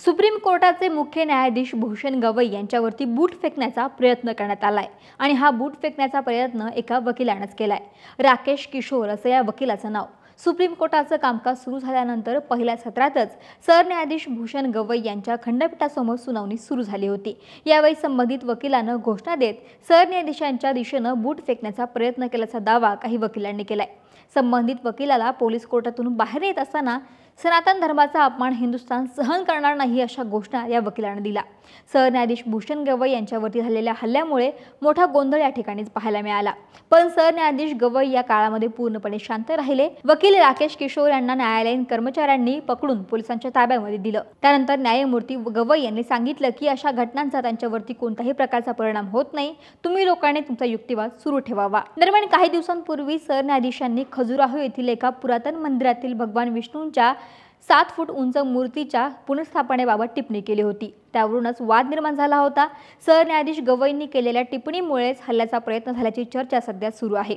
Supreme कोर्टाचे मुख्य न्यायाधीश भूषण गवई यांच्यावरती बूट फेकण्याचा प्रयत्न करण्यात आलाय आणि हा बूट फेकण्याचा प्रयत्न एका वकिलानेच केलाय। राकेश किशोर असं या वकिलाचं नाव। सुप्रीम कोर्टाचं कामकाज सुरू झाल्यानंतर पहिल्या सत्रातच सरन्यायाधीश भूषण गवई यांच्या खंडपीठासमोर सुनावणी सुरू झाली होती। यावेळी संबंधित वकिलानं घोषणा देत सरन्यायाधीशांच्या दिशेनं बूट फेकण्याचा प्रयत्न केल्याचा दावा काही वकिलांनी केलाय। संबंधित वकिलाला पोलीस कोर्टातून बाहेर येत असताना सनातन धर्माचा अपमान हिंदुस्थान सहन करणार नाही अशा घोषणा या वकिलाने दिला। सरन्यायाधीश भूषण गवई यांच्यावरती झालेल्या हल्ल्यामुळे मोठा गोंधळ या ठिकाणीच पाहायला मिळाला, पण सरन्यायाधीश गवई या काळामध्ये पूर्णपणे शांत राहिले। वकील राकेश किशोर यांना न्यायालयीन कर्मचाऱ्यांनी पकडून पोलिसांच्या ताब्यामध्ये दिलं। त्यानंतर न्यायमूर्ती गवई यांनी सांगितलं की अशा घटनांचा त्यांच्यावरती कोणत्याही प्रकारचा परिणाम होत नाही, तुम्ही लोकांनी तुमचा युक्तिवाद सुरू ठेवावा। दरम्यान काही दिवसांपूर्वी सरन्यायाधीशांनी खजुराहो येथील एका पुरातन मंदिरातील भगवान विष्णूंच्या 7 फूट उंच मूर्तीच्या पुनर्स्थापनेबाबत टिप्पणी केली होती। त्यावरूनच वाद निर्माण झाला होता। सरन्यायाधीश गवईंनी केलेल्या टिप्पणीमुळेच हल्ल्याचा प्रयत्न झाल्याची चर्चा सध्या सुरू आहे।